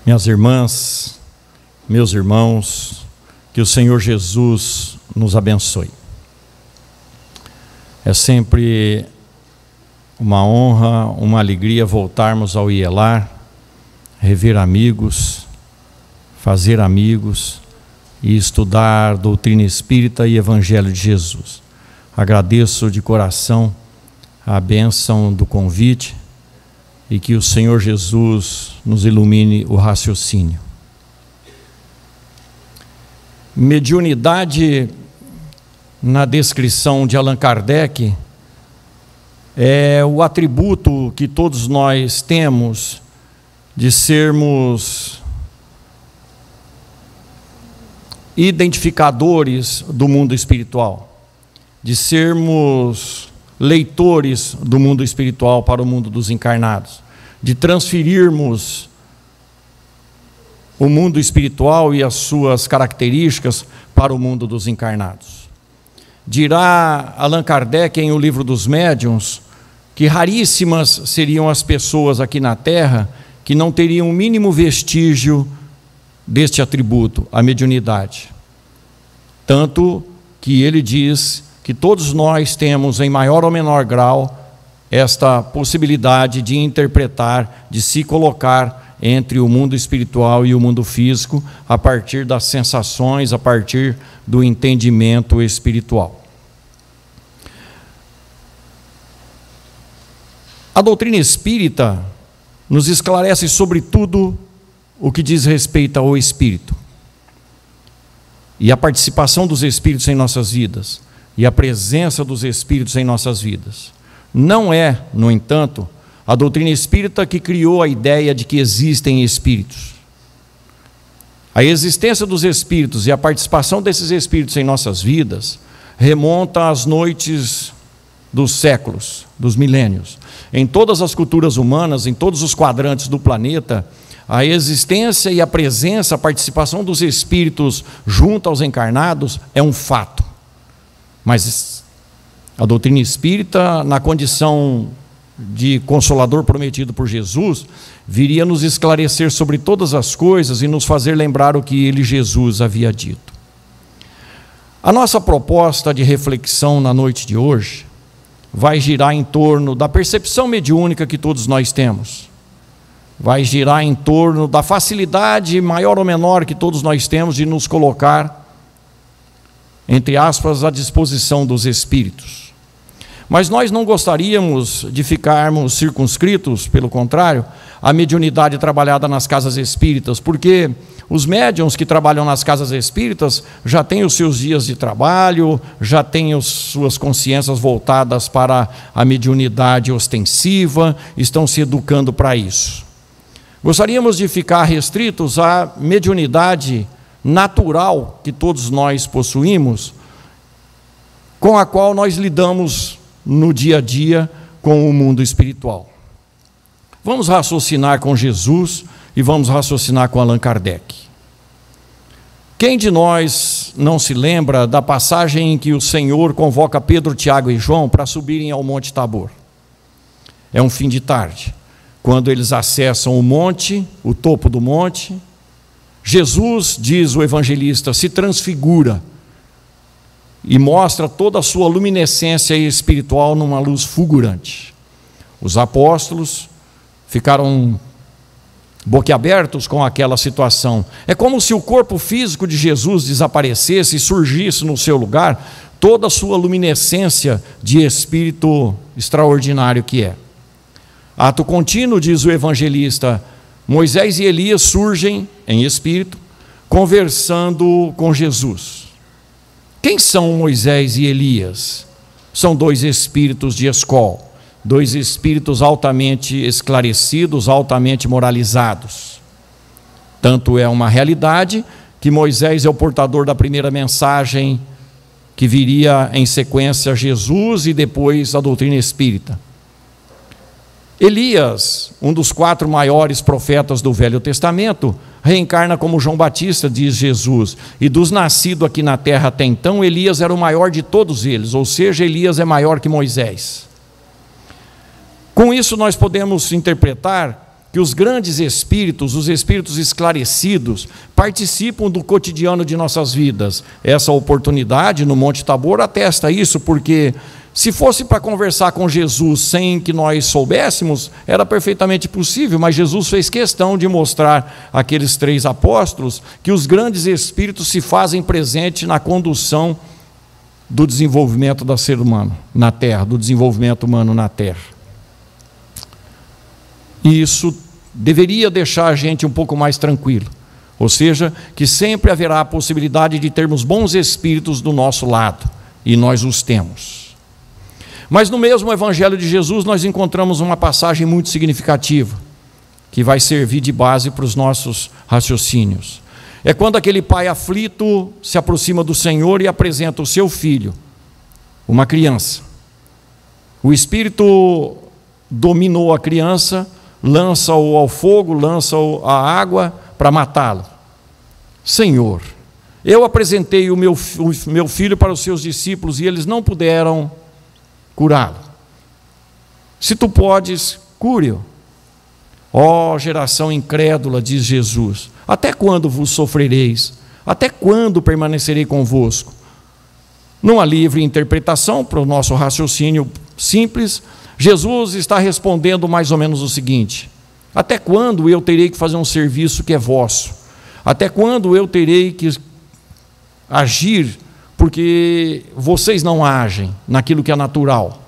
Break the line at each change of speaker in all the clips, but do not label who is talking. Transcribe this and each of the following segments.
Minhas irmãs, meus irmãos, que o Senhor Jesus nos abençoe. É sempre uma honra, uma alegria voltarmos ao IELAR, rever amigos, fazer amigos e estudar doutrina espírita e Evangelho de Jesus. Agradeço de coração a bênção do convite e que o Senhor Jesus nos ilumine o raciocínio. Mediunidade, na descrição de Allan Kardec, é o atributo que todos nós temos de sermos identificadores do mundo espiritual, de sermos leitores do mundo espiritual para o mundo dos encarnados, de transferirmos o mundo espiritual e as suas características para o mundo dos encarnados. Dirá Allan Kardec em O Livro dos Médiuns que raríssimas seriam as pessoas aqui na Terra que não teriam o mínimo vestígio deste atributo, a mediunidade. Tanto que ele diz que todos nós temos, em maior ou menor grau, esta possibilidade de interpretar, de se colocar entre o mundo espiritual e o mundo físico, a partir das sensações, a partir do entendimento espiritual. A doutrina espírita nos esclarece sobre tudo o que diz respeito ao espírito e a participação dos espíritos em nossas vidas e a presença dos espíritos em nossas vidas. Não é, no entanto, a doutrina espírita que criou a ideia de que existem espíritos. A existência dos espíritos e a participação desses espíritos em nossas vidas remonta às noites dos séculos, dos milênios. Em todas as culturas humanas, em todos os quadrantes do planeta, a existência e a presença, a participação dos espíritos junto aos encarnados é um fato. Mas a doutrina espírita, na condição de consolador prometido por Jesus, viria nos esclarecer sobre todas as coisas e nos fazer lembrar o que ele, Jesus, havia dito. A nossa proposta de reflexão na noite de hoje vai girar em torno da percepção mediúnica que todos nós temos. Vai girar em torno da facilidade maior ou menor que todos nós temos de nos colocar, entre aspas, à disposição dos espíritos. Mas nós não gostaríamos de ficarmos circunscritos, pelo contrário, à mediunidade trabalhada nas casas espíritas, porque os médiuns que trabalham nas casas espíritas já têm os seus dias de trabalho, já têm as suas consciências voltadas para a mediunidade ostensiva, estão se educando para isso. Gostaríamos de ficar restritos à mediunidade natural que todos nós possuímos, com a qual nós lidamos no dia a dia com o mundo espiritual. Vamos raciocinar com Jesus e vamos raciocinar com Allan Kardec. Quem de nós não se lembra da passagem em que o Senhor convoca Pedro, Tiago e João para subirem ao Monte Tabor? É um fim de tarde, quando eles acessam o monte, o topo do monte. Jesus, diz o evangelista, se transfigura e mostra toda a sua luminescência espiritual numa luz fulgurante. Os apóstolos ficaram boquiabertos com aquela situação. É como se o corpo físico de Jesus desaparecesse e surgisse no seu lugar toda a sua luminescência de espírito extraordinário que é. Ato contínuo, diz o evangelista, Moisés e Elias surgem em espírito, conversando com Jesus. Quem são Moisés e Elias? São dois espíritos de Escol, dois espíritos altamente esclarecidos, altamente moralizados. Tanto é uma realidade que Moisés é o portador da primeira mensagem que viria em sequência a Jesus e depois a doutrina espírita. Elias, um dos 4 maiores profetas do Velho Testamento, reencarna como João Batista, diz Jesus, e dos nascidos aqui na terra até então, Elias era o maior de todos eles, ou seja, Elias é maior que Moisés. Com isso nós podemos interpretar que os grandes espíritos, os espíritos esclarecidos, participam do cotidiano de nossas vidas. Essa oportunidade no Monte Tabor atesta isso, porque se fosse para conversar com Jesus sem que nós soubéssemos, era perfeitamente possível, mas Jesus fez questão de mostrar àqueles 3 apóstolos que os grandes espíritos se fazem presente na condução do desenvolvimento do ser humano na Terra, do desenvolvimento humano na Terra. E isso deveria deixar a gente um pouco mais tranquilo, ou seja, que sempre haverá a possibilidade de termos bons espíritos do nosso lado, e nós os temos. Mas no mesmo Evangelho de Jesus nós encontramos uma passagem muito significativa, que vai servir de base para os nossos raciocínios. É quando aquele pai aflito se aproxima do Senhor e apresenta o seu filho, uma criança. O espírito dominou a criança, lança-o ao fogo, lança-o à água para matá-lo. Senhor, eu apresentei o meu filho para os seus discípulos e eles não puderam curá-lo. Se tu podes, cure-o. Ó geração incrédula, diz Jesus, até quando vos sofrereis? Até quando permanecerei convosco? Numa livre interpretação, para o nosso raciocínio simples, Jesus está respondendo mais ou menos o seguinte: até quando eu terei que fazer um serviço que é vosso? Até quando eu terei que agir porque vocês não agem naquilo que é natural?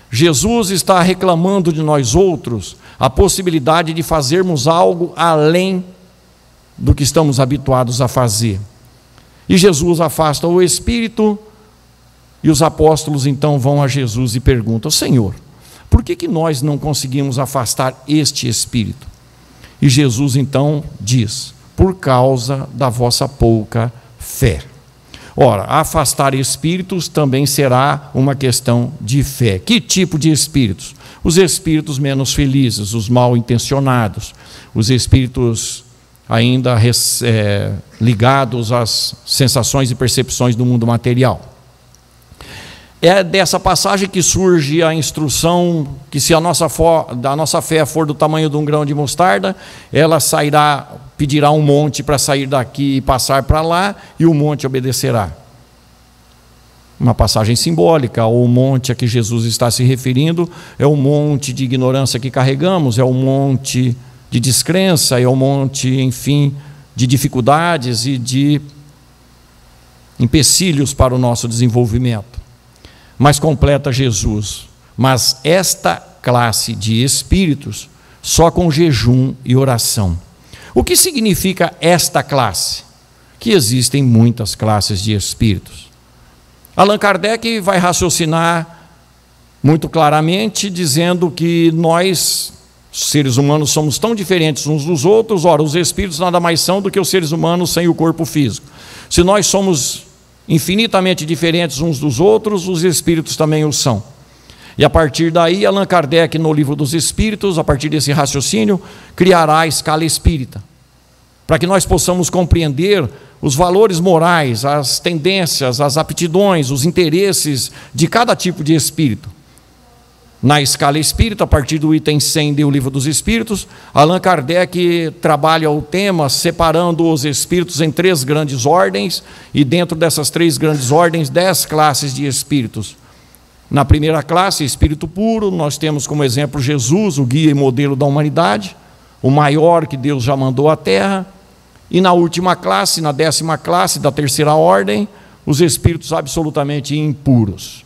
Jesus está reclamando de nós outros a possibilidade de fazermos algo além do que estamos habituados a fazer. E Jesus afasta o espírito, e os apóstolos então vão a Jesus e perguntam: Senhor, por que nós não conseguimos afastar este espírito? E Jesus então diz: por causa da vossa pouca fé. Ora, afastar espíritos também será uma questão de fé. Que tipo de espíritos? Os espíritos menos felizes, os mal intencionados, os espíritos ainda ligados às sensações e percepções do mundo material. É dessa passagem que surge a instrução que, se a nossa fé for do tamanho de um grão de mostarda, ela pedirá um monte para sair daqui e passar para lá, e o monte obedecerá. Uma passagem simbólica. O monte a que Jesus está se referindo é o monte de ignorância que carregamos, é o monte de descrença, é o monte, enfim, de dificuldades e de empecilhos para o nosso desenvolvimento. Mas completa Jesus: mas esta classe de espíritos só com jejum e oração. O que significa esta classe? Que existem muitas classes de espíritos. Allan Kardec vai raciocinar muito claramente, dizendo que nós, seres humanos, somos tão diferentes uns dos outros. Ora, os espíritos nada mais são do que os seres humanos sem o corpo físico. Se nós somos infinitamente diferentes uns dos outros, os espíritos também o são. E a partir daí, Allan Kardec, no Livro dos Espíritos, a partir desse raciocínio, criará a escala espírita, para que nós possamos compreender os valores morais, as tendências, as aptidões, os interesses de cada tipo de espírito. Na escala espírita, a partir do item 100 do Livro dos Espíritos, Allan Kardec trabalha o tema separando os espíritos em 3 grandes ordens, e dentro dessas 3 grandes ordens, 10 classes de espíritos. Na primeira classe, espírito puro, nós temos como exemplo Jesus, o guia e modelo da humanidade, o maior que Deus já mandou à Terra. E na última classe, na 10ª classe da terceira ordem, os espíritos absolutamente impuros.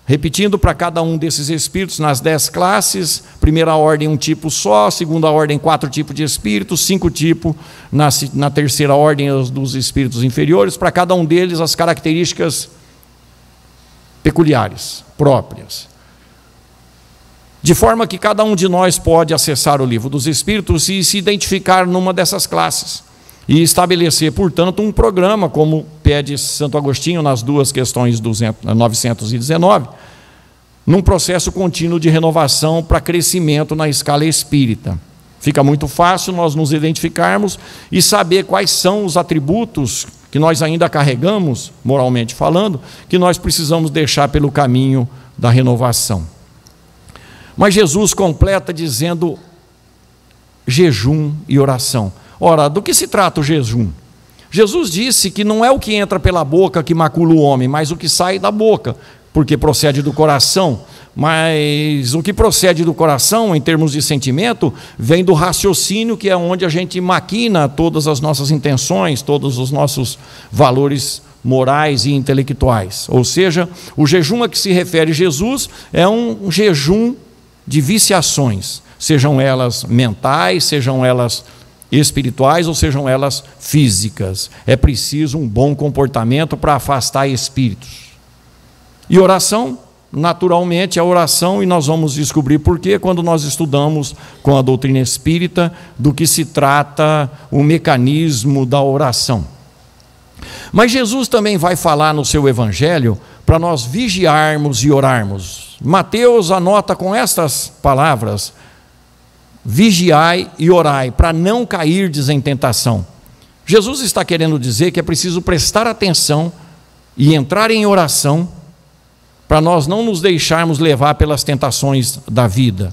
Repetindo para cada um desses espíritos, nas 10 classes, primeira ordem um tipo só, segunda ordem 4 tipos de espíritos, 5 tipos na terceira ordem dos espíritos inferiores, para cada um deles as características peculiares, próprias. De forma que cada um de nós pode acessar o Livro dos Espíritos e se identificar numa dessas classes, e estabelecer, portanto, um programa, como pede Santo Agostinho nas 2 questões 919, num processo contínuo de renovação para crescimento na escala espírita. Fica muito fácil nós nos identificarmos e saber quais são os atributos que nós ainda carregamos, moralmente falando, que nós precisamos deixar pelo caminho da renovação. Mas Jesus completa dizendo jejum e oração. Ora, do que se trata o jejum? Jesus disse que não é o que entra pela boca que macula o homem, mas o que sai da boca, porque procede do coração. Mas o que procede do coração, em termos de sentimento, vem do raciocínio, que é onde a gente maquina todas as nossas intenções, todos os nossos valores morais e intelectuais. Ou seja, o jejum a que se refere Jesus é um jejum de viciações, sejam elas mentais, sejam elas espirituais ou sejam elas físicas. É preciso um bom comportamento para afastar espíritos. E oração, naturalmente, a oração, e nós vamos descobrir por quê quando nós estudamos com a doutrina espírita do que se trata o mecanismo da oração. Mas Jesus também vai falar no seu evangelho para nós vigiarmos e orarmos. Mateus anota com estas palavras: vigiai e orai, para não cairdes em tentação. Jesus está querendo dizer que é preciso prestar atenção e entrar em oração para nós não nos deixarmos levar pelas tentações da vida.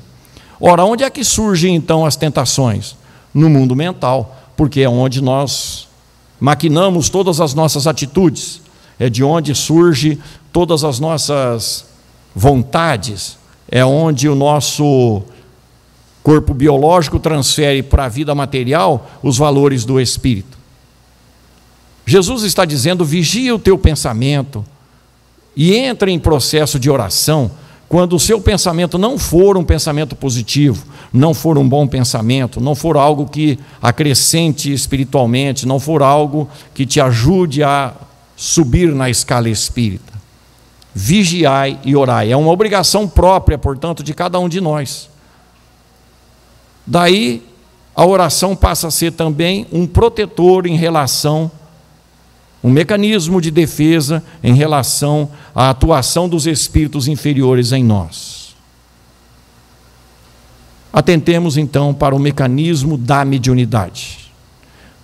Ora, onde é que surgem então as tentações? No mundo mental, porque é onde nós maquinamos todas as nossas atitudes, é de onde surge todas as nossas vontades, é onde o nosso corpo biológico transfere para a vida material os valores do espírito. Jesus está dizendo: vigia o teu pensamento e entra em processo de oração quando o seu pensamento não for um pensamento positivo, não for um bom pensamento, não for algo que acrescente espiritualmente, não for algo que te ajude a subir na escala espírita. Vigiai e orai. É uma obrigação própria, portanto, de cada um de nós. Daí, a oração passa a ser também um protetor em relação, um mecanismo de defesa em relação à atuação dos espíritos inferiores em nós. Atentemos então para o mecanismo da mediunidade.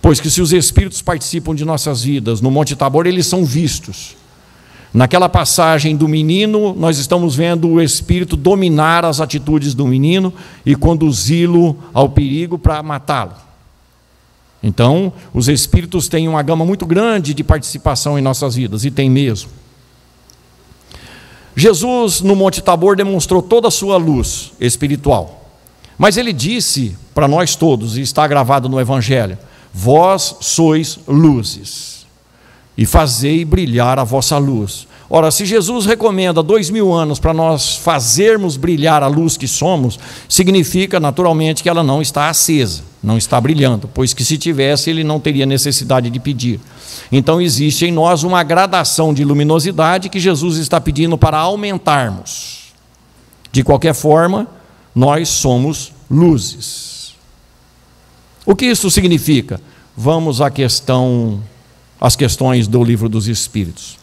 Pois que se os espíritos participam de nossas vidas no Monte Tabor, eles são vistos. Naquela passagem do menino, nós estamos vendo o espírito dominar as atitudes do menino e conduzi-lo ao perigo para matá-lo. Então, os espíritos têm uma gama muito grande de participação em nossas vidas, e tem mesmo. Jesus, no Monte Tabor, demonstrou toda a sua luz espiritual. Mas ele disse para nós todos, e está gravado no Evangelho: vós sois luzes, e fazei brilhar a vossa luz. Ora, se Jesus recomenda 2000 anos para nós fazermos brilhar a luz que somos, significa naturalmente que ela não está acesa, não está brilhando, pois que se tivesse ele não teria necessidade de pedir. Então existe em nós uma gradação de luminosidade que Jesus está pedindo para aumentarmos. De qualquer forma, nós somos luzes. O que isso significa? Vamos às questões do Livro dos Espíritos.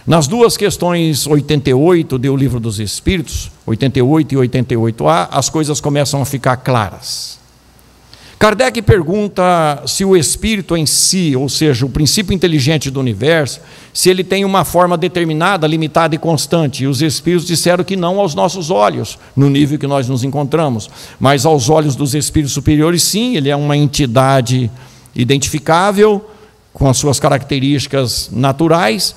Nas duas questões 88 do Livro dos Espíritos, 88 e 88A, as coisas começam a ficar claras. Kardec pergunta se o espírito em si, ou seja, o princípio inteligente do universo, se ele tem uma forma determinada, limitada e constante. E os espíritos disseram que não aos nossos olhos, no nível que nós nos encontramos, mas aos olhos dos espíritos superiores, sim, ele é uma entidade identificável, com as suas características naturais,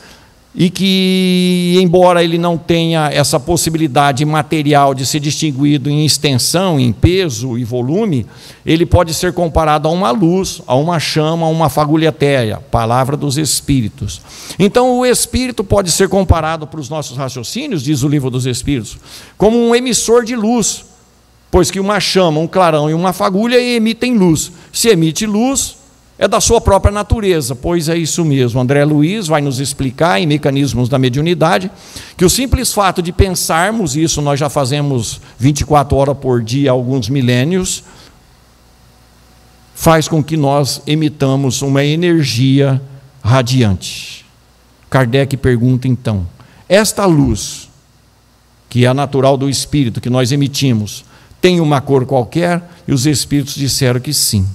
e que, embora ele não tenha essa possibilidade material de ser distinguido em extensão, em peso e volume, ele pode ser comparado a uma luz, a uma chama, a uma fagulha etérea, palavra dos espíritos. Então o espírito pode ser comparado para os nossos raciocínios, diz o Livro dos Espíritos, como um emissor de luz, pois que uma chama, um clarão e uma fagulha emitem luz. Se emite luz, é da sua própria natureza, pois é isso mesmo. André Luiz vai nos explicar em Mecanismos da Mediunidade que o simples fato de pensarmos, isso nós já fazemos 24 horas por dia há alguns milênios, faz com que nós emitamos uma energia radiante. Kardec pergunta então: esta luz, que é a natural do espírito, que nós emitimos, tem uma cor qualquer? E os espíritos disseram que sim,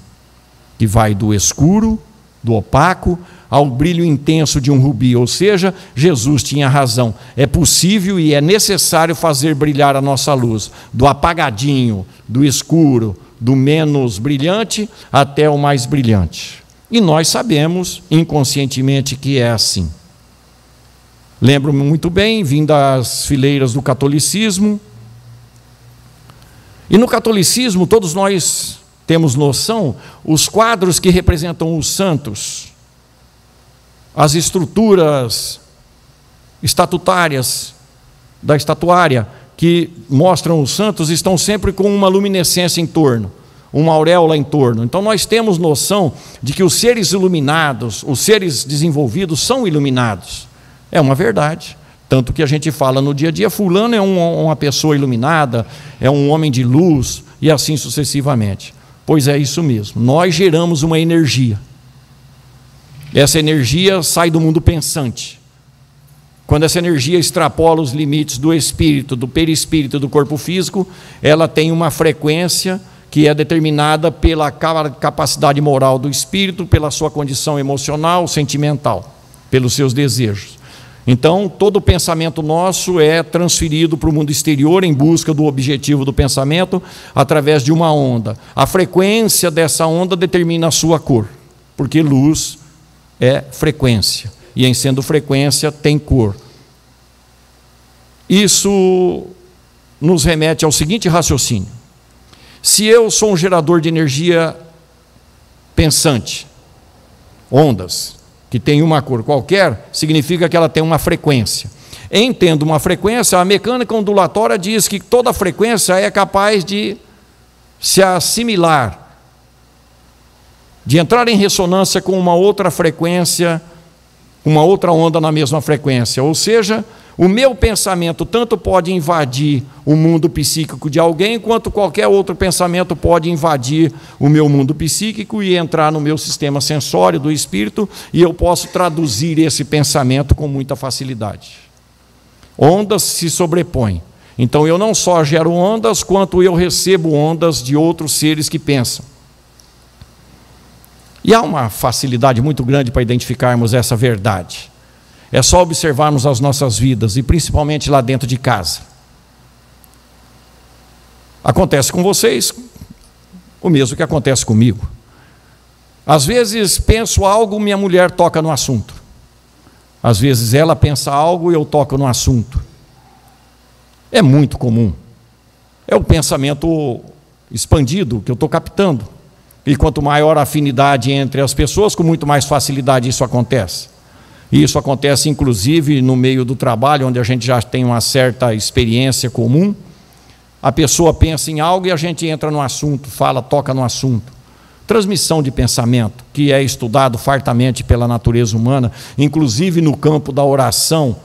que vai do escuro, do opaco, ao brilho intenso de um rubi. Ou seja, Jesus tinha razão. É possível e é necessário fazer brilhar a nossa luz, do apagadinho, do escuro, do menos brilhante até o mais brilhante. E nós sabemos inconscientemente que é assim. Lembro-me muito bem, vim das fileiras do catolicismo. E no catolicismo todos nós temos noção, os quadros que representam os santos, as estruturas estatutárias da estatuária que mostram os santos estão sempre com uma luminescência em torno, uma auréola em torno. Então nós temos noção de que os seres iluminados, os seres desenvolvidos são iluminados. É uma verdade. Tanto que a gente fala no dia a dia, fulano é uma pessoa iluminada, é um homem de luz, e assim sucessivamente. Pois é isso mesmo, nós geramos uma energia. Essa energia sai do mundo pensante. Quando essa energia extrapola os limites do espírito, do perispírito, do corpo físico, ela tem uma frequência que é determinada pela capacidade moral do espírito, pela sua condição emocional, sentimental, pelos seus desejos. Então, todo o pensamento nosso é transferido para o mundo exterior em busca do objetivo do pensamento através de uma onda. A frequência dessa onda determina a sua cor, porque luz é frequência, e em sendo frequência tem cor. Isso nos remete ao seguinte raciocínio: se eu sou um gerador de energia pensante, ondas, que tem uma cor qualquer, significa que ela tem uma frequência. Entendo uma frequência, a mecânica ondulatória diz que toda frequência é capaz de se assimilar, de entrar em ressonância com uma outra frequência, uma outra onda na mesma frequência. Ou seja, o meu pensamento tanto pode invadir o mundo psíquico de alguém, quanto qualquer outro pensamento pode invadir o meu mundo psíquico e entrar no meu sistema sensório do espírito, e eu posso traduzir esse pensamento com muita facilidade. Ondas se sobrepõem. Então eu não só gero ondas, quanto eu recebo ondas de outros seres que pensam. E há uma facilidade muito grande para identificarmos essa verdade. É só observarmos as nossas vidas, e principalmente lá dentro de casa. Acontece com vocês o mesmo que acontece comigo. Às vezes penso algo, minha mulher toca no assunto. Às vezes ela pensa algo e eu toco no assunto. É muito comum. É o pensamento expandido que eu estou captando. E quanto maior a afinidade entre as pessoas, com muito mais facilidade isso acontece. E isso acontece inclusive no meio do trabalho, onde a gente já tem uma certa experiência comum. A pessoa pensa em algo e a gente entra no assunto, fala, toca no assunto. Transmissão de pensamento, que é estudado fartamente pela natureza humana, inclusive no campo da oração,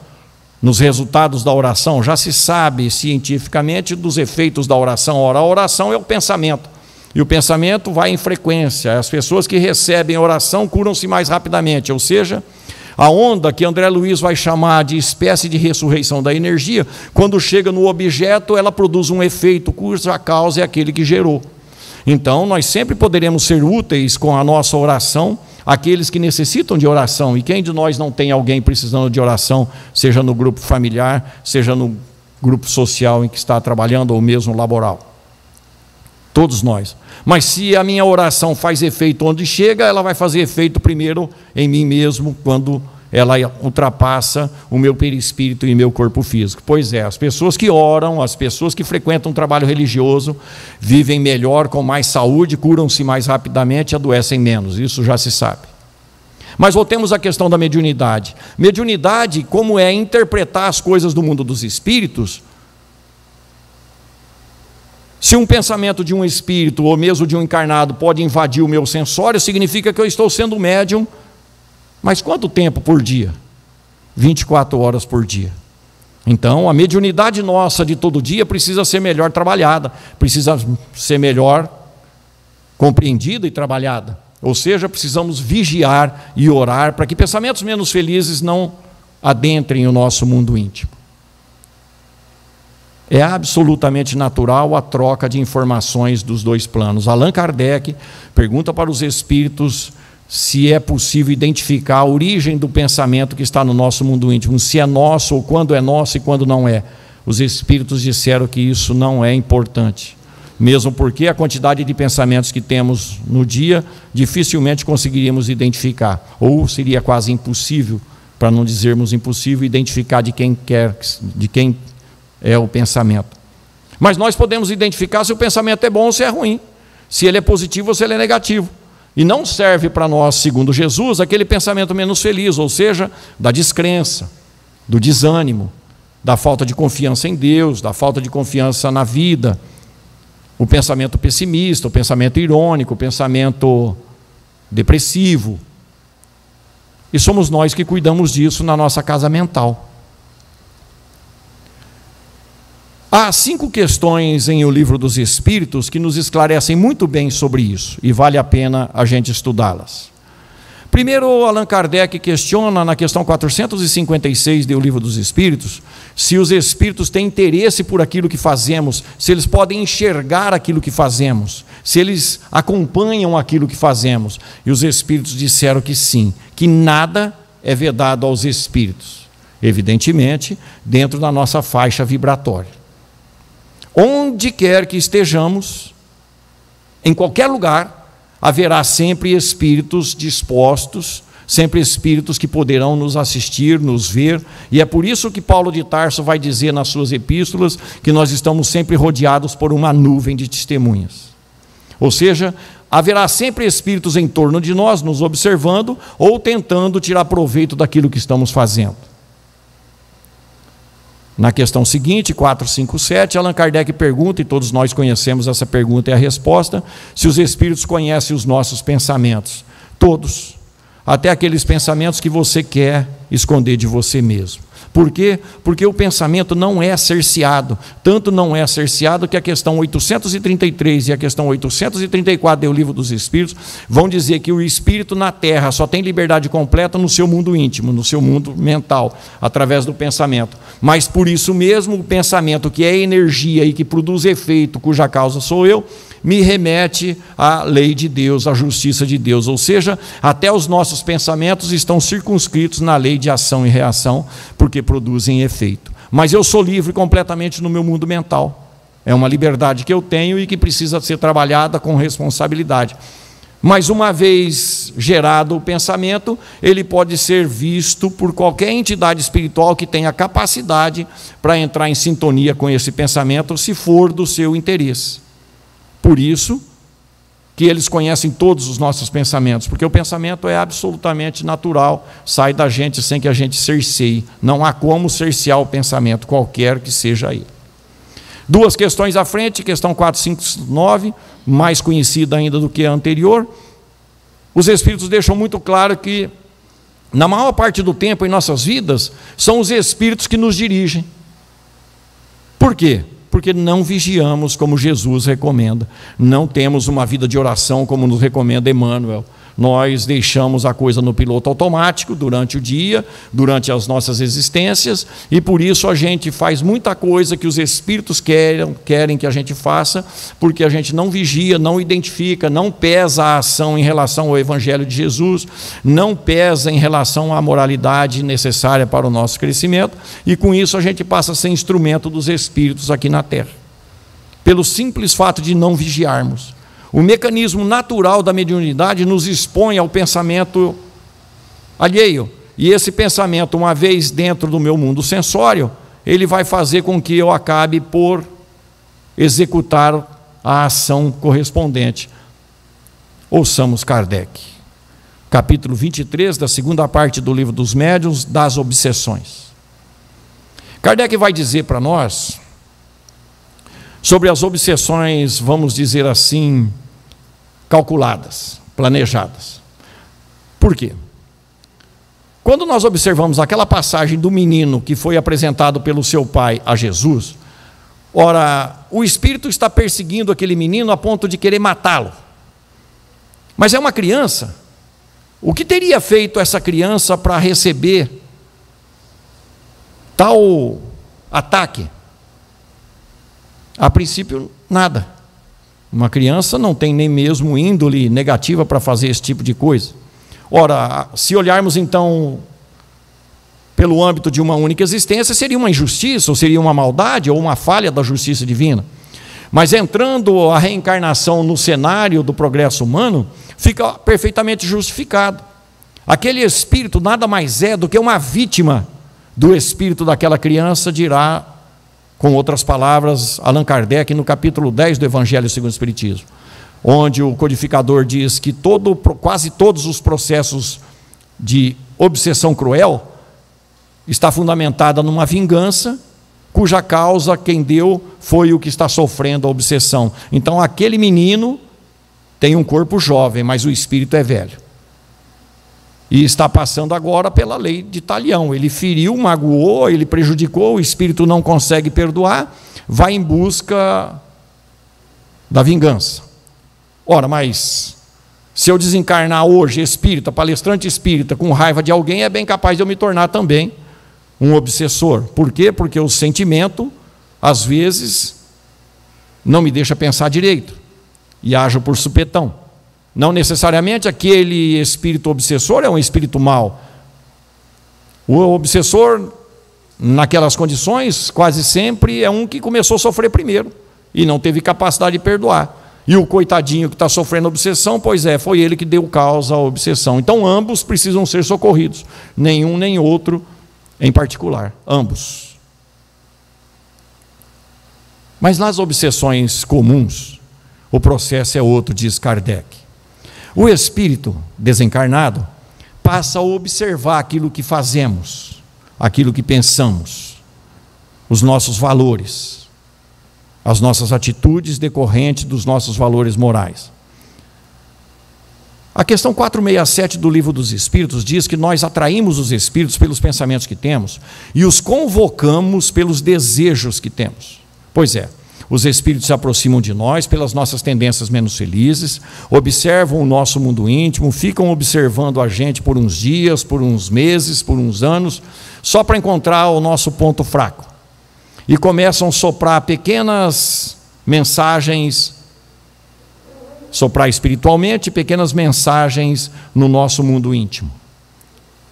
nos resultados da oração, já se sabe cientificamente dos efeitos da oração. Ora, a oração é o pensamento, e o pensamento vai em frequência. As pessoas que recebem oração curam-se mais rapidamente, ou seja, a onda que André Luiz vai chamar de espécie de ressurreição da energia, quando chega no objeto, ela produz um efeito cuja causa é aquele que gerou. Então, nós sempre poderemos ser úteis com a nossa oração àqueles que necessitam de oração. E quem de nós não tem alguém precisando de oração, seja no grupo familiar, seja no grupo social em que está trabalhando, ou mesmo laboral? Todos nós. Mas se a minha oração faz efeito onde chega, ela vai fazer efeito primeiro em mim mesmo, quando ela ultrapassa o meu perispírito e meu corpo físico. Pois é, as pessoas que oram, as pessoas que frequentam um trabalho religioso, vivem melhor, com mais saúde, curam-se mais rapidamente e adoecem menos. Isso já se sabe. Mas voltemos à questão da mediunidade. Mediunidade, como é interpretar as coisas do mundo dos espíritos. Se um pensamento de um espírito, ou mesmo de um encarnado, pode invadir o meu sensório, significa que eu estou sendo médium. Mas quanto tempo por dia? 24 horas por dia. Então, a mediunidade nossa de todo dia precisa ser melhor trabalhada, precisa ser melhor compreendida e trabalhada. Ou seja, precisamos vigiar e orar para que pensamentos menos felizes não adentrem o nosso mundo íntimo. É absolutamente natural a troca de informações dos dois planos. Allan Kardec pergunta para os espíritos se é possível identificar a origem do pensamento que está no nosso mundo íntimo, se é nosso, ou quando é nosso e quando não é. Os espíritos disseram que isso não é importante. mesmo porque a quantidade de pensamentos que temos no dia dificilmente conseguiríamos identificar, ou seria quase impossível, para não dizermos impossível, identificar de quem é o pensamento. Mas nós podemos identificar se o pensamento é bom ou se é ruim, se ele é positivo ou se ele é negativo. E não serve para nós, segundo Jesus, aquele pensamento menos feliz, ou seja, da descrença, do desânimo, da falta de confiança em Deus, da falta de confiança na vida, o pensamento pessimista, o pensamento irônico, o pensamento depressivo. E somos nós que cuidamos disso na nossa casa mental. Há 5 questões em O Livro dos Espíritos que nos esclarecem muito bem sobre isso, e vale a pena a gente estudá-las. Primeiro, Allan Kardec questiona na questão 456 de O Livro dos Espíritos, se os espíritos têm interesse por aquilo que fazemos, se eles podem enxergar aquilo que fazemos, se eles acompanham aquilo que fazemos. E os espíritos disseram que sim, que nada é vedado aos espíritos, evidentemente, dentro da nossa faixa vibratória. Onde quer que estejamos, em qualquer lugar, haverá sempre espíritos dispostos, sempre espíritos que poderão nos assistir, nos ver, e é por isso que Paulo de Tarso vai dizer nas suas epístolas que nós estamos sempre rodeados por uma nuvem de testemunhas. Ou seja, haverá sempre espíritos em torno de nós, nos observando ou tentando tirar proveito daquilo que estamos fazendo. Na questão seguinte, 457, Allan Kardec pergunta, e todos nós conhecemos essa pergunta e a resposta, se os espíritos conhecem os nossos pensamentos. Todos, até aqueles pensamentos que você quer esconder de você mesmo. Por quê? Porque o pensamento não é cerceado, tanto não é cerceado que a questão 833 e a questão 834 do Livro dos Espíritos vão dizer que o espírito na Terra só tem liberdade completa no seu mundo íntimo, no seu mundo mental, através do pensamento. Mas por isso mesmo o pensamento, que é energia e que produz efeito, cuja causa sou eu, me remete à lei de Deus, à justiça de Deus, ou seja, até os nossos pensamentos estão circunscritos na lei de ação e reação, porque produzem efeito. Mas eu sou livre completamente no meu mundo mental. É uma liberdade que eu tenho e que precisa ser trabalhada com responsabilidade. Mas uma vez gerado o pensamento, ele pode ser visto por qualquer entidade espiritual que tenha capacidade para entrar em sintonia com esse pensamento, se for do seu interesse. Por isso que eles conhecem todos os nossos pensamentos, porque o pensamento é absolutamente natural, sai da gente sem que a gente cerceie. Não há como cercear o pensamento, qualquer que seja ele. 2 questões à frente, questão 459, mais conhecida ainda do que a anterior. Os Espíritos deixam muito claro que, na maior parte do tempo em nossas vidas, são os Espíritos que nos dirigem. Por quê? Porque não vigiamos como Jesus recomenda, não temos uma vida de oração como nos recomenda Emmanuel. Nós deixamos a coisa no piloto automático durante o dia, durante as nossas existências, e por isso a gente faz muita coisa que os espíritos querem que a gente faça, porque a gente não vigia, não identifica, não pesa a ação em relação ao Evangelho de Jesus, não pesa em relação à moralidade necessária para o nosso crescimento, e com isso a gente passa a ser instrumento dos espíritos aqui na Terra, pelo simples fato de não vigiarmos. O mecanismo natural da mediunidade nos expõe ao pensamento alheio. E esse pensamento, uma vez dentro do meu mundo sensório, ele vai fazer com que eu acabe por executar a ação correspondente. Ouçamos Kardec. Capítulo 23, da segunda parte do Livro dos Médiuns, das obsessões. Kardec vai dizer para nós sobre as obsessões, vamos dizer assim, calculadas, planejadas. Por quê? Quando nós observamos aquela passagem do menino que foi apresentado pelo seu pai a Jesus, ora, o espírito está perseguindo aquele menino a ponto de querer matá-lo. Mas é uma criança. O que teria feito essa criança para receber tal ataque? A princípio, nada. Uma criança não tem nem mesmo índole negativa para fazer esse tipo de coisa. Ora, se olharmos então pelo âmbito de uma única existência, seria uma injustiça, ou seria uma maldade, ou uma falha da justiça divina. Mas entrando a reencarnação no cenário do progresso humano, fica perfeitamente justificado. Aquele espírito nada mais é do que uma vítima do espírito daquela criança, dirá, com outras palavras, Allan Kardec, no capítulo 10 do Evangelho segundo o Espiritismo, onde o codificador diz que quase todos os processos de obsessão cruel está fundamentada numa vingança, cuja causa quem deu foi o que está sofrendo a obsessão. Então aquele menino tem um corpo jovem, mas o espírito é velho. E está passando agora pela lei de Talião. Ele feriu, magoou, ele prejudicou, o espírito não consegue perdoar, vai em busca da vingança. Ora, mas se eu desencarnar hoje espírita, palestrante espírita, com raiva de alguém, é bem capaz de eu me tornar também um obsessor. Por quê? Porque o sentimento, às vezes, não me deixa pensar direito e ajo por supetão. Não necessariamente aquele espírito obsessor é um espírito mau. O obsessor, naquelas condições, quase sempre é um que começou a sofrer primeiro e não teve capacidade de perdoar. E o coitadinho que está sofrendo obsessão, pois é, foi ele que deu causa à obsessão. Então ambos precisam ser socorridos, nenhum nem outro em particular, ambos. Mas nas obsessões comuns, o processo é outro, diz Kardec. O espírito desencarnado passa a observar aquilo que fazemos, aquilo que pensamos, os nossos valores, as nossas atitudes decorrentes dos nossos valores morais. A questão 467 do Livro dos Espíritos diz que nós atraímos os espíritos pelos pensamentos que temos e os convocamos pelos desejos que temos. Pois é, os espíritos se aproximam de nós pelas nossas tendências menos felizes, observam o nosso mundo íntimo, ficam observando a gente por uns dias, por uns meses, por uns anos, só para encontrar o nosso ponto fraco. E começam a soprar pequenas mensagens, soprar espiritualmente, pequenas mensagens no nosso mundo íntimo.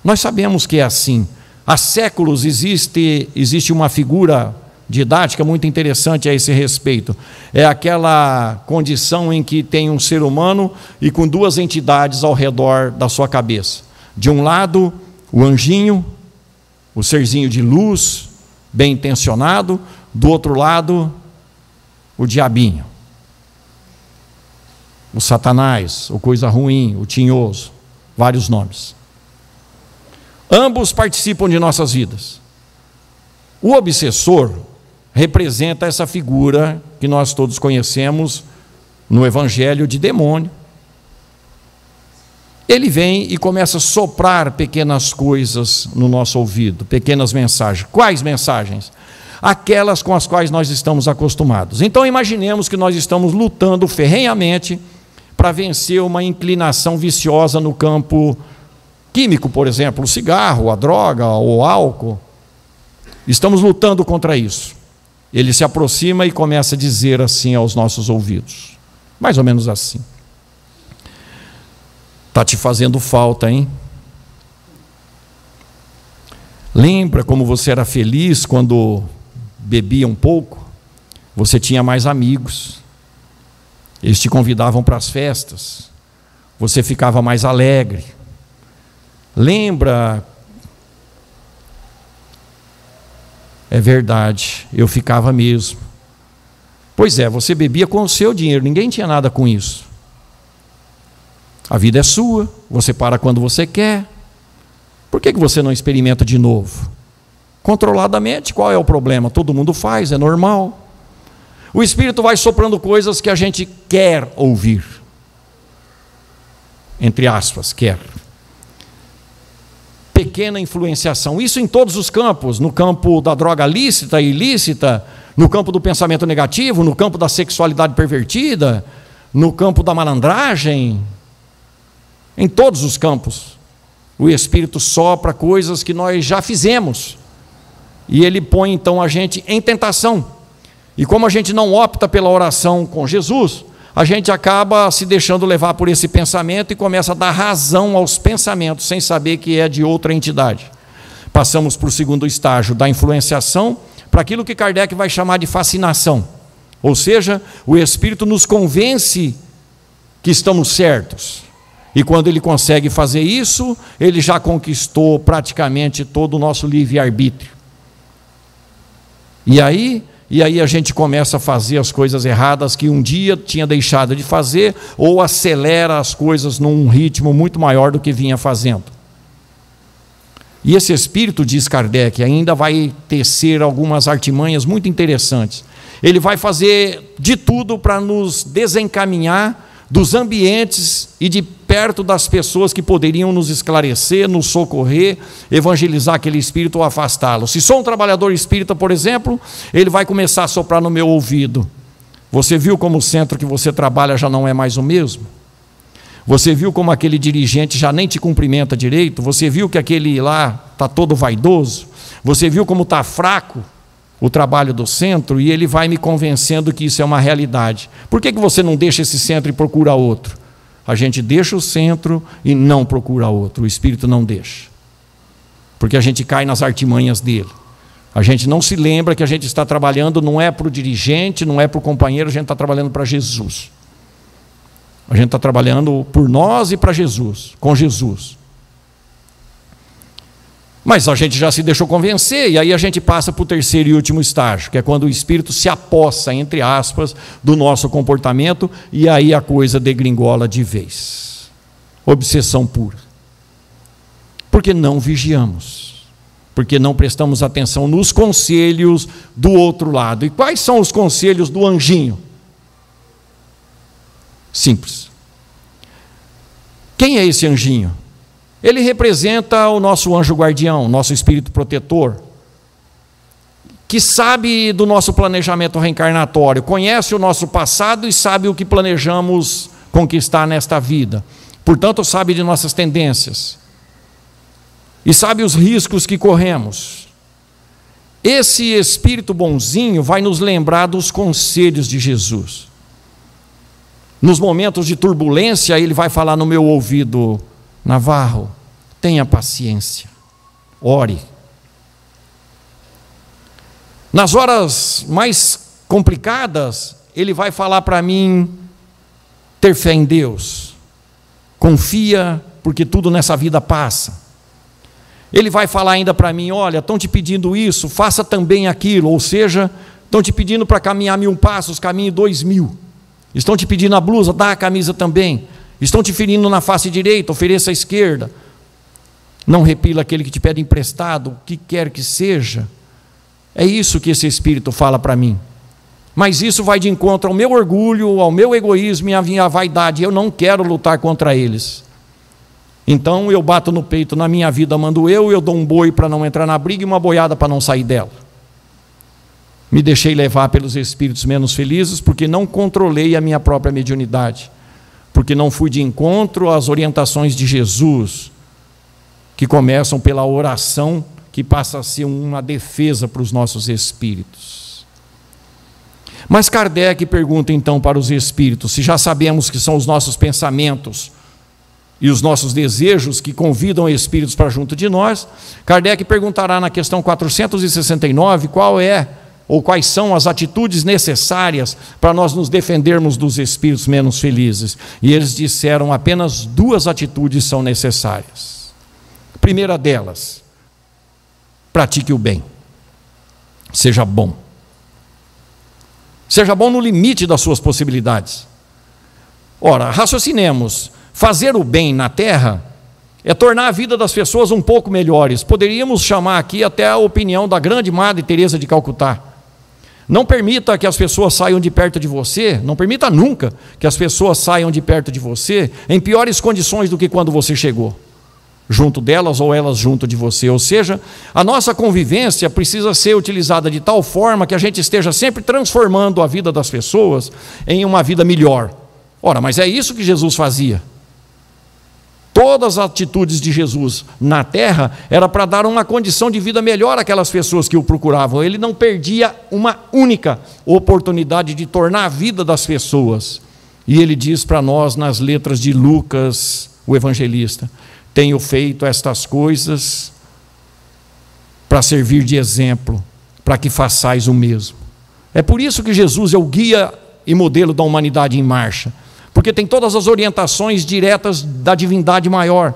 Nós sabemos que é assim. Há séculos existe uma figura didática muito interessante a esse respeito. É aquela condição em que tem um ser humano e com duas entidades ao redor da sua cabeça. De um lado, o anjinho, o serzinho de luz, bem intencionado. Do outro lado, o diabinho, o Satanás, o coisa ruim, o tinhoso, vários nomes. Ambos participam de nossas vidas. O obsessor representa essa figura que nós todos conhecemos no Evangelho de demônio. Ele vem e começa a soprar pequenas coisas no nosso ouvido, pequenas mensagens. Quais mensagens? Aquelas com as quais nós estamos acostumados. Então imaginemos que nós estamos lutando ferrenhamente para vencer uma inclinação viciosa no campo químico, por exemplo, o cigarro, a droga, o álcool. Estamos lutando contra isso. Ele se aproxima e começa a dizer assim aos nossos ouvidos, mais ou menos assim: está te fazendo falta, hein? Lembra como você era feliz quando bebia um pouco? Você tinha mais amigos, eles te convidavam para as festas, você ficava mais alegre. Lembra? É verdade, eu ficava mesmo. Pois é, você bebia com o seu dinheiro, ninguém tinha nada com isso. A vida é sua, você para quando você quer. Por que você não experimenta de novo? Controladamente, qual é o problema? Todo mundo faz, é normal. O Espírito vai soprando coisas que a gente quer ouvir. Entre aspas, quer. Pequena influenciação, isso em todos os campos, no campo da droga lícita e ilícita, no campo do pensamento negativo, no campo da sexualidade pervertida, no campo da malandragem, em todos os campos. O Espírito sopra coisas que nós já fizemos, e ele põe então a gente em tentação. E como a gente não opta pela oração com Jesus, a gente acaba se deixando levar por esse pensamento e começa a dar razão aos pensamentos, sem saber que é de outra entidade. Passamos para o segundo estágio da influenciação, para aquilo que Kardec vai chamar de fascinação. Ou seja, o Espírito nos convence que estamos certos. E quando ele consegue fazer isso, ele já conquistou praticamente todo o nosso livre-arbítrio. E aí a gente começa a fazer as coisas erradas que um dia tinha deixado de fazer, ou acelera as coisas num ritmo muito maior do que vinha fazendo. E esse Espírito, diz Kardec, ainda vai tecer algumas artimanhas muito interessantes. Ele vai fazer de tudo para nos desencaminhar dos ambientes e de perto das pessoas que poderiam nos esclarecer, nos socorrer, evangelizar aquele espírito ou afastá-lo. Se sou um trabalhador espírita, por exemplo, ele vai começar a soprar no meu ouvido: você viu como o centro que você trabalha já não é mais o mesmo? Você viu como aquele dirigente já nem te cumprimenta direito? Você viu que aquele lá está todo vaidoso? Você viu como está fraco o trabalho do centro? E ele vai me convencendo que isso é uma realidade. Por que você não deixa esse centro e procura outro? A gente deixa o centro e não procura outro. O Espírito não deixa. Porque a gente cai nas artimanhas dele. A gente não se lembra que a gente está trabalhando, não é para o dirigente, não é para o companheiro, a gente está trabalhando para Jesus. A gente está trabalhando por nós e para Jesus, com Jesus. Mas a gente já se deixou convencer, e aí a gente passa para o terceiro e último estágio, que é quando o Espírito se apossa, entre aspas, do nosso comportamento, e aí a coisa degringola de vez. Obsessão pura. Porque não vigiamos, porque não prestamos atenção nos conselhos do outro lado. E quais são os conselhos do anjinho? Simples. Quem é esse anjinho? Ele representa o nosso anjo guardião, nosso espírito protetor, que sabe do nosso planejamento reencarnatório, conhece o nosso passado e sabe o que planejamos conquistar nesta vida. Portanto, sabe de nossas tendências e sabe os riscos que corremos. Esse espírito bonzinho vai nos lembrar dos conselhos de Jesus. Nos momentos de turbulência, ele vai falar no meu ouvido: Navarro, tenha paciência, ore. Nas horas mais complicadas, ele vai falar para mim: ter fé em Deus, confia, porque tudo nessa vida passa. Ele vai falar ainda para mim: olha, estão te pedindo isso, faça também aquilo. Ou seja, estão te pedindo para caminhar 1000 passos, caminhe 2000. Estão te pedindo a blusa, dá a camisa também. Estão te ferindo na face direita, ofereça a esquerda. Não repila aquele que te pede emprestado, o que quer que seja. É isso que esse Espírito fala para mim. Mas isso vai de encontro ao meu orgulho, ao meu egoísmo e à minha vaidade. Eu não quero lutar contra eles. Então eu bato no peito: na minha vida mando eu dou um boi para não entrar na briga e uma boiada para não sair dela. Me deixei levar pelos espíritos menos felizes porque não controlei a minha própria mediunidade, porque não fui de encontro às orientações de Jesus, que começam pela oração, que passa a ser uma defesa para os nossos espíritos. Mas Kardec pergunta então para os espíritos: se já sabemos que são os nossos pensamentos e os nossos desejos que convidam espíritos para junto de nós, Kardec perguntará na questão 469 qual é ou quais são as atitudes necessárias para nós nos defendermos dos espíritos menos felizes. E eles disseram: apenas 2 atitudes são necessárias. A primeira delas: pratique o bem. Seja bom. Seja bom no limite das suas possibilidades. Ora, raciocinemos: fazer o bem na Terra é tornar a vida das pessoas um pouco melhores. Poderíamos chamar aqui até a opinião da grande Madre Teresa de Calcutá. Não permita que as pessoas saiam de perto de você, não permita nunca que as pessoas saiam de perto de você em piores condições do que quando você chegou junto delas ou elas junto de você. Ou seja, a nossa convivência precisa ser utilizada de tal forma que a gente esteja sempre transformando a vida das pessoas em uma vida melhor. Ora, mas é isso que Jesus fazia. Todas as atitudes de Jesus na terra era para dar uma condição de vida melhor àquelas pessoas que o procuravam. Ele não perdia uma única oportunidade de tornar a vida das pessoas. E ele diz para nós nas letras de Lucas, o evangelista: tenho feito estas coisas para servir de exemplo, para que façais o mesmo. É por isso que Jesus é o guia e modelo da humanidade em marcha, porque tem todas as orientações diretas da divindade maior,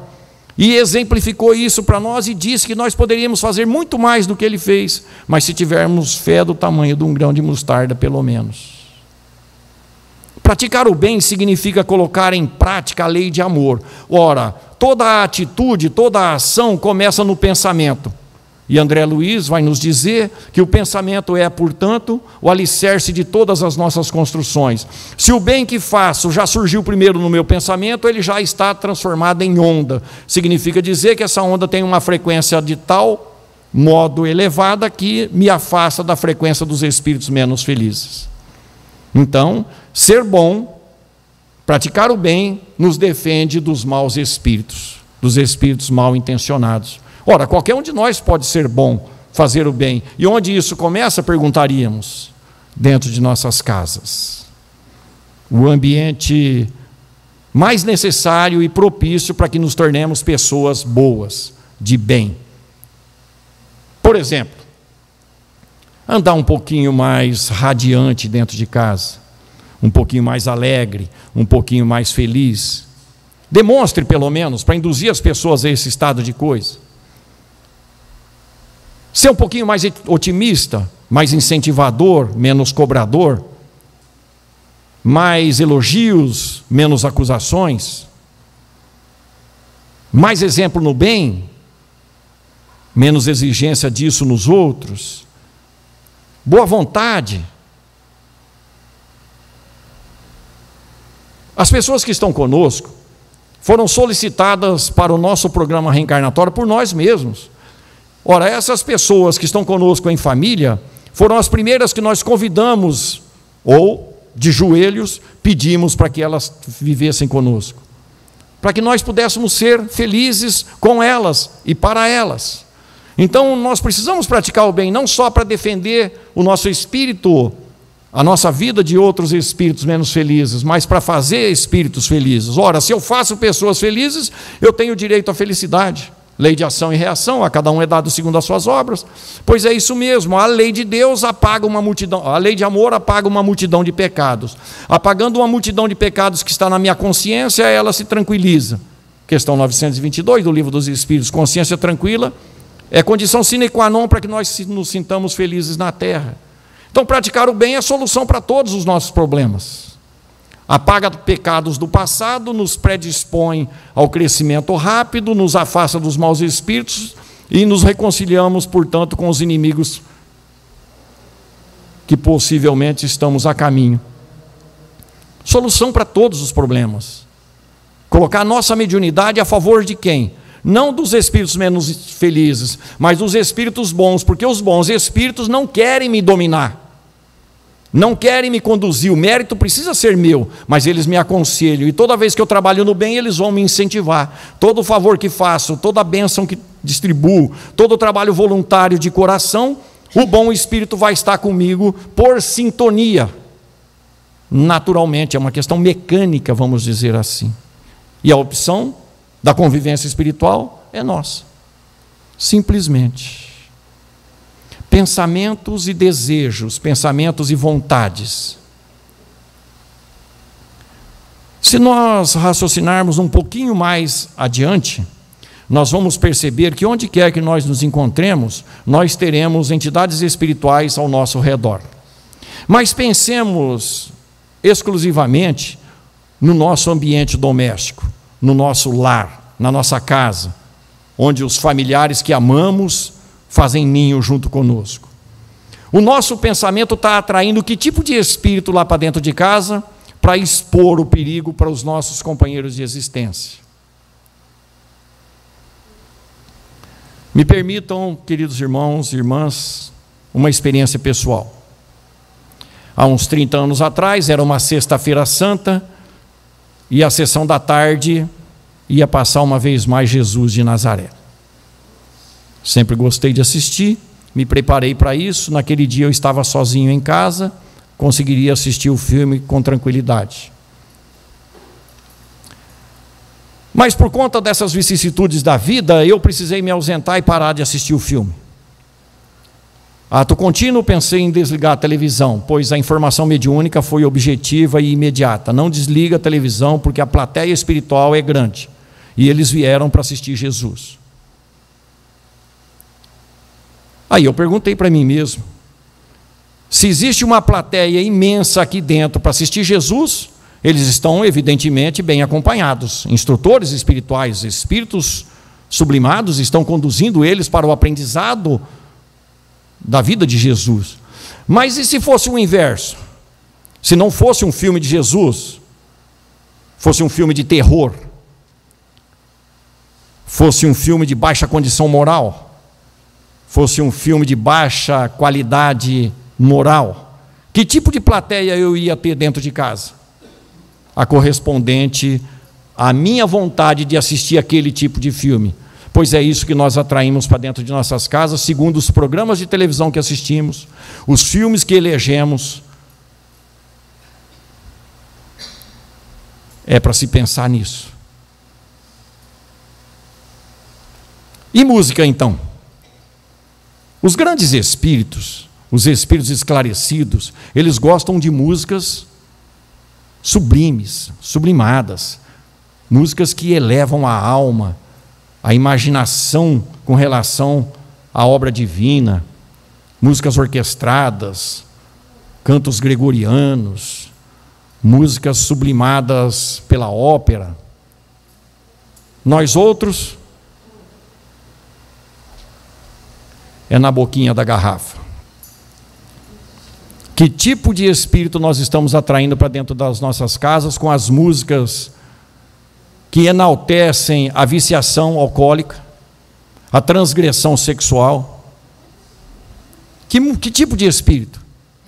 e exemplificou isso para nós e disse que nós poderíamos fazer muito mais do que ele fez, mas se tivermos fé do tamanho de um grão de mostarda, pelo menos. Praticar o bem significa colocar em prática a lei de amor. Ora, toda a atitude, toda a ação começa no pensamento. E André Luiz vai nos dizer que o pensamento é, portanto, o alicerce de todas as nossas construções. Se o bem que faço já surgiu primeiro no meu pensamento, ele já está transformado em onda. Significa dizer que essa onda tem uma frequência de tal modo elevada que me afasta da frequência dos espíritos menos felizes. Então, ser bom, praticar o bem, nos defende dos maus espíritos, dos espíritos mal intencionados. Ora, qualquer um de nós pode ser bom, fazer o bem. E onde isso começa, perguntaríamos? Dentro de nossas casas. O ambiente mais necessário e propício para que nos tornemos pessoas boas, de bem. Por exemplo, andar um pouquinho mais radiante dentro de casa, um pouquinho mais alegre, um pouquinho mais feliz. Demonstre, pelo menos, para induzir as pessoas a esse estado de coisa. Ser um pouquinho mais otimista, mais incentivador, menos cobrador, mais elogios, menos acusações, mais exemplo no bem, menos exigência disso nos outros, boa vontade. As pessoas que estão conosco foram solicitadas para o nosso programa reencarnatório por nós mesmos. Ora, essas pessoas que estão conosco em família foram as primeiras que nós convidamos, ou de joelhos pedimos para que elas vivessem conosco, para que nós pudéssemos ser felizes com elas e para elas. Então nós precisamos praticar o bem, não só para defender o nosso espírito, a nossa vida de outros espíritos menos felizes, mas para fazer espíritos felizes. Ora, se eu faço pessoas felizes, eu tenho direito à felicidade. Lei de ação e reação, a cada um é dado segundo as suas obras. Pois é isso mesmo, a lei de Deus apaga uma multidão, a lei de amor apaga uma multidão de pecados. Apagando uma multidão de pecados que está na minha consciência, ela se tranquiliza. Questão 922 do Livro dos Espíritos, consciência tranquila é condição sine qua non para que nós nos sintamos felizes na Terra. Então praticar o bem é a solução para todos os nossos problemas. Apaga pecados do passado, nos predispõe ao crescimento rápido, nos afasta dos maus espíritos e nos reconciliamos, portanto, com os inimigos que possivelmente estamos a caminho. Solução para todos os problemas. Colocar a nossa mediunidade a favor de quem? Não dos espíritos menos felizes, mas dos espíritos bons, porque os bons espíritos não querem me dominar. Não querem me conduzir, o mérito precisa ser meu, mas eles me aconselham, e toda vez que eu trabalho no bem, eles vão me incentivar. Todo o favor que faço, toda a bênção que distribuo, todo o trabalho voluntário de coração, o bom espírito vai estar comigo por sintonia. Naturalmente, é uma questão mecânica, vamos dizer assim. E a opção da convivência espiritual é nossa. Simplesmente. Pensamentos e desejos, pensamentos e vontades. Se nós raciocinarmos um pouquinho mais adiante, nós vamos perceber que onde quer que nós nos encontremos, nós teremos entidades espirituais ao nosso redor. Mas pensemos exclusivamente no nosso ambiente doméstico, no nosso lar, na nossa casa, onde os familiares que amamos fazem ninho junto conosco. O nosso pensamento está atraindo que tipo de espírito lá para dentro de casa para expor o perigo para os nossos companheiros de existência? Me permitam, queridos irmãos e irmãs, uma experiência pessoal. Há uns 30 anos atrás, era uma sexta-feira santa, e a sessão da tarde ia passar uma vez mais Jesus de Nazaré. Sempre gostei de assistir, me preparei para isso. Naquele dia eu estava sozinho em casa, conseguiria assistir o filme com tranquilidade. Mas por conta dessas vicissitudes da vida, eu precisei me ausentar e parar de assistir o filme. Ato contínuo, pensei em desligar a televisão, pois a informação mediúnica foi objetiva e imediata. Não desliga a televisão, porque a plateia espiritual é grande. E eles vieram para assistir Jesus. Aí eu perguntei para mim mesmo, se existe uma plateia imensa aqui dentro para assistir Jesus, eles estão evidentemente bem acompanhados. Instrutores espirituais, espíritos sublimados estão conduzindo eles para o aprendizado da vida de Jesus. Mas e se fosse o inverso? Se não fosse um filme de Jesus, fosse um filme de terror, fosse um filme de baixa condição moral, fosse um filme de baixa qualidade moral, que tipo de plateia eu ia ter dentro de casa? A correspondente à minha vontade de assistir aquele tipo de filme. Pois é isso que nós atraímos para dentro de nossas casas, segundo os programas de televisão que assistimos, os filmes que elegemos. É para se pensar nisso. E música, então? Os grandes espíritos, os espíritos esclarecidos, eles gostam de músicas sublimes, sublimadas, músicas que elevam a alma, a imaginação com relação à obra divina, músicas orquestradas, cantos gregorianos, músicas sublimadas pela ópera. Nós outros, é na boquinha da garrafa. Que tipo de espírito nós estamos atraindo para dentro das nossas casas com as músicas que enaltecem a viciação alcoólica, a transgressão sexual? Que tipo de espírito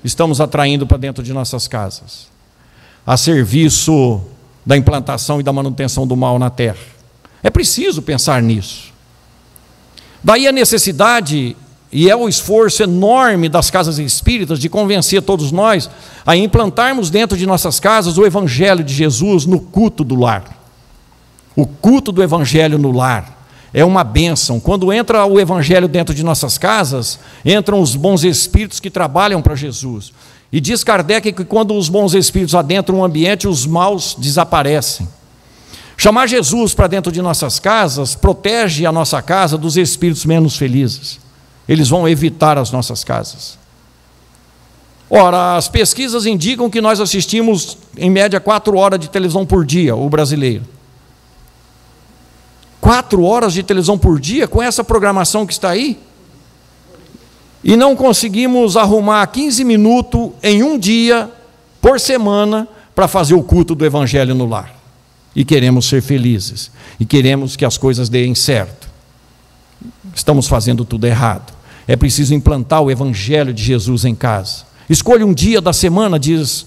estamos atraindo para dentro de nossas casas? A serviço da implantação e da manutenção do mal na terra. É preciso pensar nisso. Daí a necessidade e é o esforço enorme das casas espíritas de convencer todos nós a implantarmos dentro de nossas casas o Evangelho de Jesus no culto do lar. O culto do Evangelho no lar é uma bênção. Quando entra o Evangelho dentro de nossas casas, entram os bons espíritos que trabalham para Jesus. E diz Kardec que quando os bons espíritos adentram o ambiente, os maus desaparecem. Chamar Jesus para dentro de nossas casas protege a nossa casa dos espíritos menos felizes. Eles vão evitar as nossas casas. Ora, as pesquisas indicam que nós assistimos, em média, 4 horas de televisão por dia, o brasileiro. 4 horas de televisão por dia, com essa programação que está aí? E não conseguimos arrumar 15 minutos em um dia, por semana, para fazer o culto do Evangelho no lar. E queremos ser felizes. E queremos que as coisas deem certo. Estamos fazendo tudo errado. É preciso implantar o Evangelho de Jesus em casa. Escolha um dia da semana, diz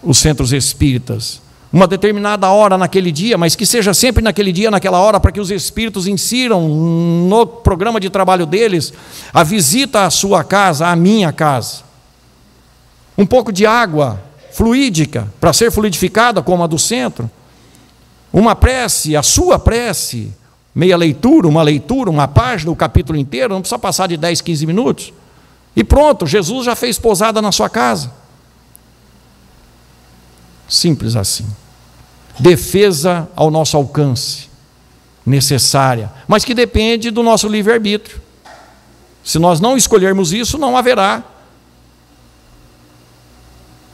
os centros espíritas, uma determinada hora naquele dia, mas que seja sempre naquele dia, naquela hora, para que os espíritos insiram no programa de trabalho deles a visita à sua casa, à minha casa. Um pouco de água fluídica, para ser fluidificada como a do centro. Uma prece, a sua prece, meia leitura, uma página, o capítulo inteiro, não precisa passar de 10, 15 minutos. E pronto, Jesus já fez pousada na sua casa. Simples assim. Defesa ao nosso alcance, necessária, mas que depende do nosso livre-arbítrio. Se nós não escolhermos isso, não haverá.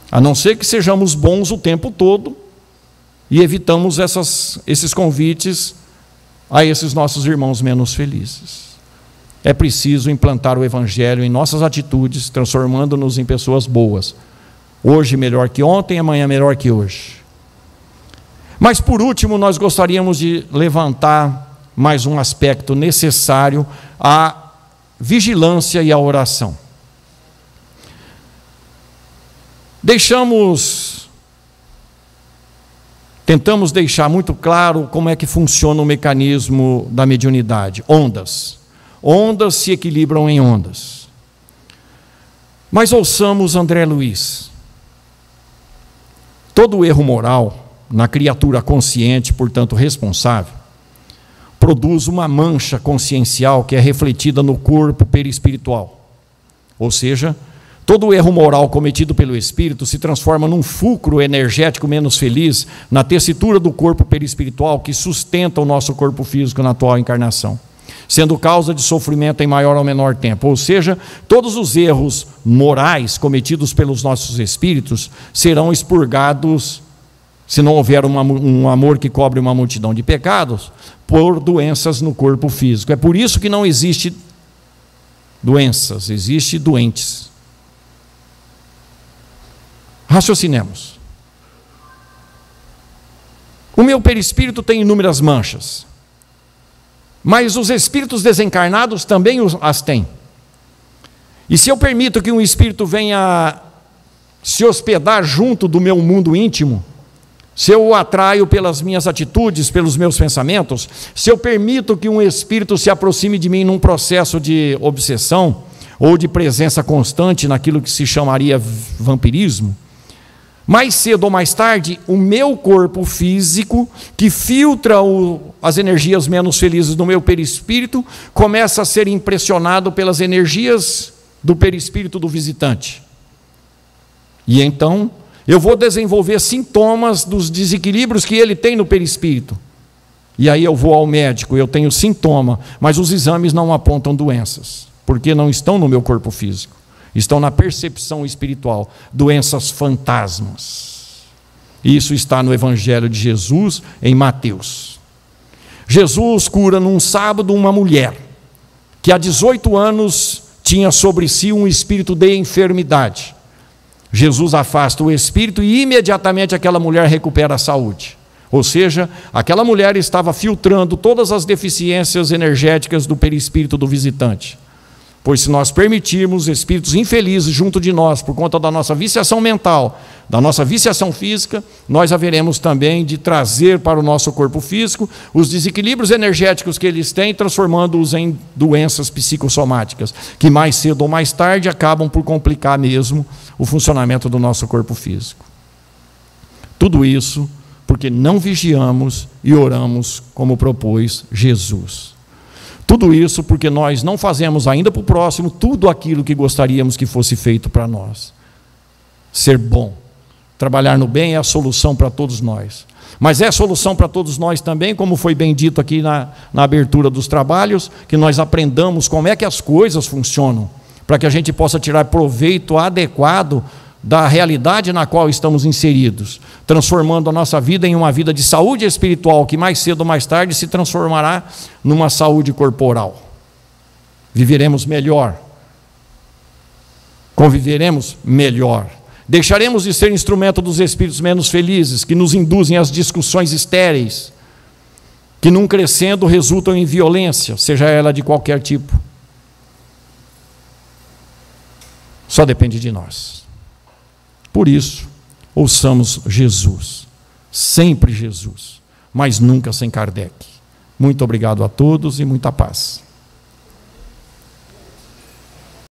A não ser que sejamos bons o tempo todo e evitamos esses convites a esses nossos irmãos menos felizes. É preciso implantar o Evangelho em nossas atitudes, transformando-nos em pessoas boas. Hoje melhor que ontem, amanhã melhor que hoje. Mas por último, nós gostaríamos de levantar mais um aspecto necessário, a vigilância e a oração. Tentamos deixar muito claro como é que funciona o mecanismo da mediunidade. Ondas. Ondas se equilibram em ondas. Mas ouçamos André Luiz. Todo erro moral, na criatura consciente, portanto responsável, produz uma mancha consciencial que é refletida no corpo perispiritual. Ou seja, todo erro moral cometido pelo espírito se transforma num fulcro energético menos feliz na tessitura do corpo perispiritual que sustenta o nosso corpo físico na atual encarnação, sendo causa de sofrimento em maior ou menor tempo. Ou seja, todos os erros morais cometidos pelos nossos espíritos serão expurgados, se não houver um amor que cobre uma multidão de pecados, por doenças no corpo físico. É por isso que não existe doenças, existe doentes. Raciocinemos. O meu perispírito tem inúmeras manchas, mas os espíritos desencarnados também as têm. E se eu permito que um espírito venha se hospedar junto do meu mundo íntimo, se eu o atraio pelas minhas atitudes, pelos meus pensamentos, se eu permito que um espírito se aproxime de mim num processo de obsessão ou de presença constante naquilo que se chamaria vampirismo, mais cedo ou mais tarde, o meu corpo físico, que filtra as energias menos felizes do meu perispírito, começa a ser impressionado pelas energias do perispírito do visitante. E então eu vou desenvolver sintomas dos desequilíbrios que ele tem no perispírito. E aí eu vou ao médico, eu tenho sintoma, mas os exames não apontam doenças, porque não estão no meu corpo físico, estão na percepção espiritual, doenças fantasmas. Isso está no Evangelho de Jesus, em Mateus. Jesus cura num sábado uma mulher, que há 18 anos tinha sobre si um espírito de enfermidade. Jesus afasta o espírito e imediatamente aquela mulher recupera a saúde. Ou seja, aquela mulher estava filtrando todas as deficiências energéticas do perispírito do visitante. Pois se nós permitirmos espíritos infelizes junto de nós, por conta da nossa viciação mental, da nossa viciação física, nós haveremos também de trazer para o nosso corpo físico os desequilíbrios energéticos que eles têm, transformando-os em doenças psicossomáticas, que mais cedo ou mais tarde acabam por complicar mesmo o funcionamento do nosso corpo físico. Tudo isso porque não vigiamos e oramos como propôs Jesus. Tudo isso porque nós não fazemos ainda para o próximo tudo aquilo que gostaríamos que fosse feito para nós. Ser bom, trabalhar no bem é a solução para todos nós. Mas é a solução para todos nós também, como foi bem dito aqui na abertura dos trabalhos, que nós aprendamos como é que as coisas funcionam, para que a gente possa tirar proveito adequado da realidade na qual estamos inseridos, transformando a nossa vida em uma vida de saúde espiritual, que mais cedo ou mais tarde se transformará numa saúde corporal. Viveremos melhor, conviveremos melhor, deixaremos de ser instrumento dos espíritos menos felizes, que nos induzem às discussões estéreis, que num crescendo resultam em violência, seja ela de qualquer tipo. Só depende de nós. Por isso, ouçamos Jesus, sempre Jesus, mas nunca sem Kardec. Muito obrigado a todos e muita paz.